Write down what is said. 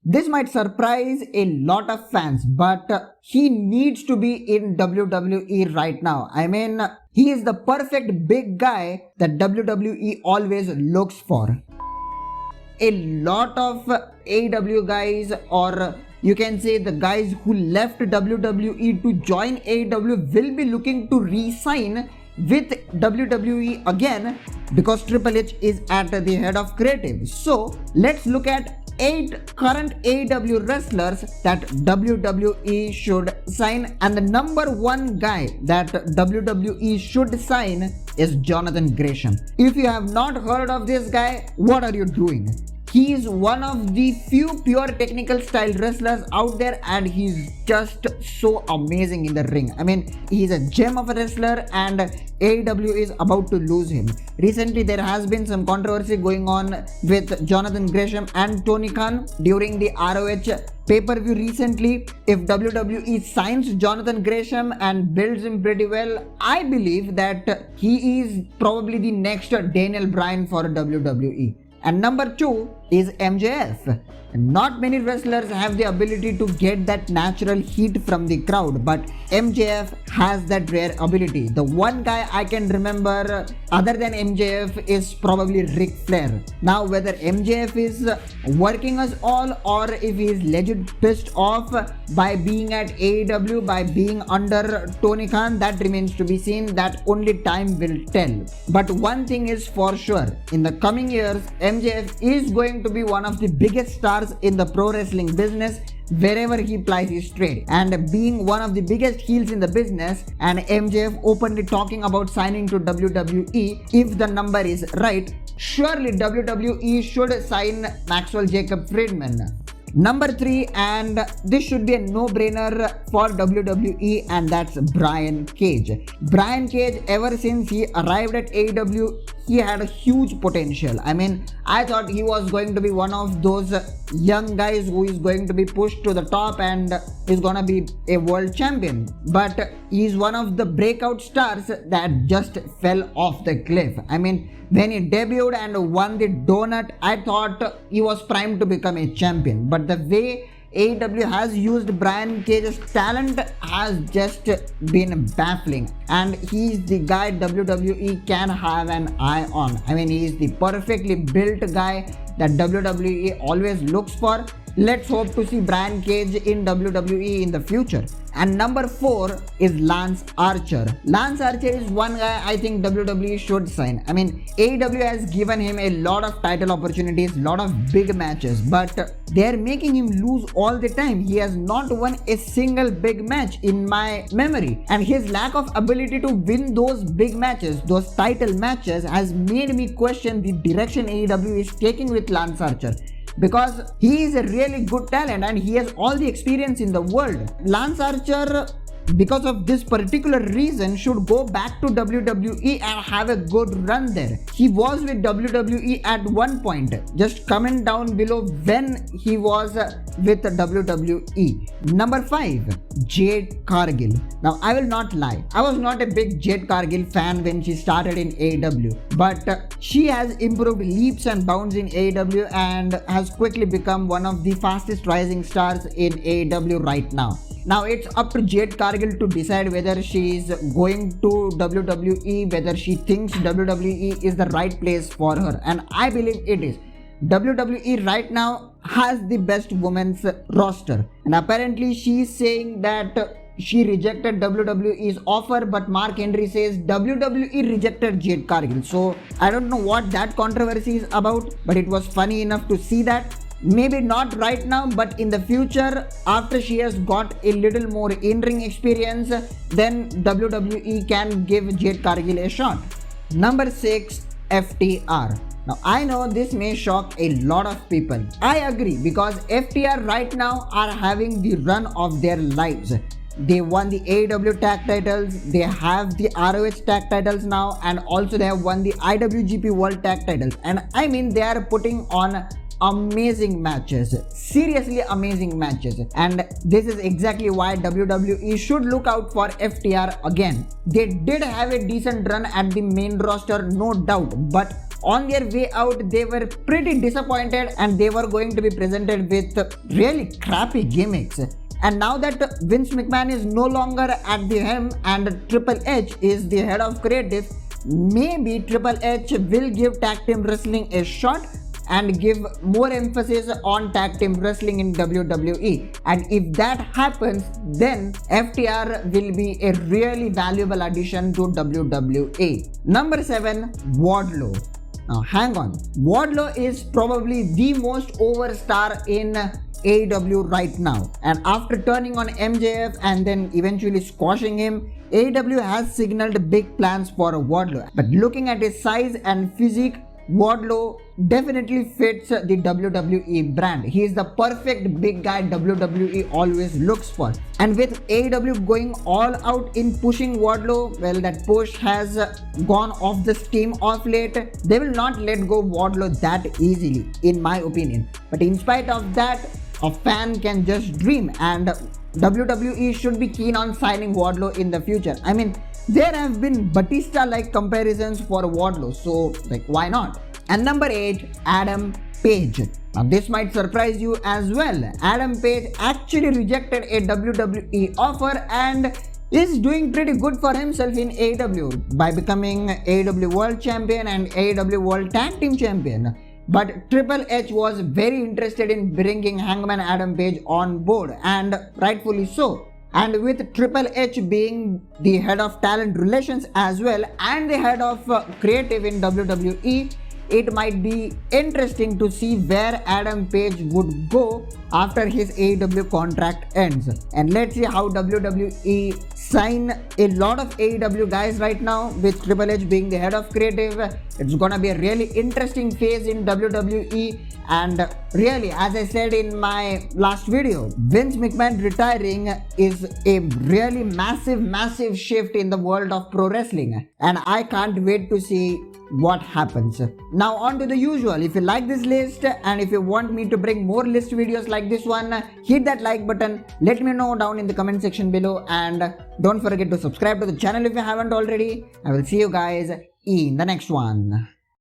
This might surprise a lot of fans, but he needs to be in WWE right now. I mean, he is the perfect big guy that WWE always looks for. A lot of AEW guys, or you can say the guys who left WWE to join AEW, will be looking to re-sign with WWE again because Triple H is at the head of creative. So let's look at 8 current AEW wrestlers that WWE should sign, and the number 1 guy that WWE should sign is Jonathan Gresham. If you have not heard of this guy, what are you doing? He is one of the few pure technical style wrestlers out there, and he's just so amazing in the ring. I mean, he's a gem of a wrestler, and AEW is about to lose him. Recently, there has been some controversy going on with Jonathan Gresham and Tony Khan during the ROH pay-per-view recently. If WWE signs Jonathan Gresham and builds him pretty well, I believe that he is probably the next Daniel Bryan for WWE. And number 2 is MJF. Not many wrestlers have the ability to get that natural heat from the crowd, but MJF has that rare ability. The one guy I can remember other than MJF is probably Ric Flair. Now, whether MJF is working us all or if he is legit pissed off by being at AEW, by being under Tony Khan, that remains to be seen. That only time will tell. But one thing is for sure, in the coming years, MJF is going to be one of the biggest stars in the pro wrestling business wherever he plies his trade, and being one of the biggest heels in the business, and MJF openly talking about signing to WWE. If the number is right, surely WWE should sign Maxwell Jacob Friedman. Number 3, and this should be a no-brainer for WWE, and that's Brian Cage. Brian Cage, ever since he arrived at AEW, he had a huge potential. I mean, I thought he was going to be one of those young guys who is going to be pushed to the top and is gonna be a world champion. But he's one of the breakout stars that just fell off the cliff. I mean, when he debuted and won the donut, I thought he was primed to become a champion. But the way AEW has used Brian Cage's talent has just been baffling, and he's the guy WWE can have an eye on. I mean, he's the perfectly built guy that WWE always looks for. Let's hope to see Brian Cage in WWE in the future. And number 4 is Lance Archer. Lance Archer is one guy I think WWE should sign. I mean, AEW has given him a lot of title opportunities, lot of big matches, but they're making him lose all the time. He has not won a single big match in my memory, and his lack of ability to win those big matches, those title matches, has made me question the direction AEW is taking with Lance Archer. Because he is a really good talent and he has all the experience in the world. Lance Archer, because of this particular reason, should go back to WWE and have a good run there. He was with WWE at one point. Just comment down below when he was with WWE. Number 5, Jade Cargill. Now, I will not lie, I was not a big Jade Cargill fan when she started in AEW, but she has improved leaps and bounds in AEW and has quickly become one of the fastest rising stars in AEW right now. Now it's up to Jade Cargill to decide whether she is going to WWE, whether she thinks WWE is the right place for her, and I believe it is. WWE right now has the best women's roster, and apparently she is saying that she rejected WWE's offer, but Mark Henry says WWE rejected Jade Cargill. So I don't know what that controversy is about, but it was funny enough to see that. Maybe not right now, but in the future, after she has got a little more in-ring experience, then WWE can give Jade Cargill a shot. Number 6, FTR. Now, I know this may shock a lot of people. I agree, because FTR right now are having the run of their lives. They won the AEW tag titles, they have the ROH tag titles now, and also they have won the IWGP World tag titles. And I mean, they are putting on amazing matches, seriously amazing matches, and this is exactly why WWE should look out for FTR again. They did have a decent run at the main roster, no doubt, but on their way out, they were pretty disappointed and they were going to be presented with really crappy gimmicks. And now that Vince McMahon is no longer at the helm and Triple H is the head of creative, maybe Triple H will give tag team wrestling a shot and give more emphasis on tag team wrestling in WWE. And if that happens, then FTR will be a really valuable addition to WWE. Number 7, Wardlow. Now hang on, Wardlow is probably the most over star in AEW right now, and after turning on MJF and then eventually squashing him, AEW has signaled big plans for Wardlow. But looking at his size and physique, Wardlow definitely fits the WWE brand. He is the perfect big guy WWE always looks for. And with AEW going all out in pushing Wardlow, well, that push has gone off the steam of late. They will not let go Wardlow that easily, in my opinion. But in spite of that, a fan can just dream, and WWE should be keen on signing Wardlow in the future. I mean, there have been Batista-like comparisons for Wardlow, so why not? And number 8, Adam Page. Now this might surprise you as well. Adam Page actually rejected a WWE offer and is doing pretty good for himself in AEW by becoming AEW World Champion and AEW World Tag Team Champion. But Triple H was very interested in bringing Hangman Adam Page on board, and rightfully so. And with Triple H being the head of talent relations as well and the head of creative in WWE, it might be interesting to see where Adam Page would go after his AEW contract ends. And let's see how WWE sign a lot of AEW guys right now with Triple H being the head of creative. It's gonna be a really interesting phase in WWE. And really, as I said in my last video, Vince McMahon retiring is a really massive shift in the world of pro wrestling. And I can't wait to see what happens. Now on to the usual. If you like this list and if you want me to bring more list videos like this one, hit that like button, let me know down in the comment section below, and don't forget to subscribe to the channel if you haven't already. I will see you guys in the next one.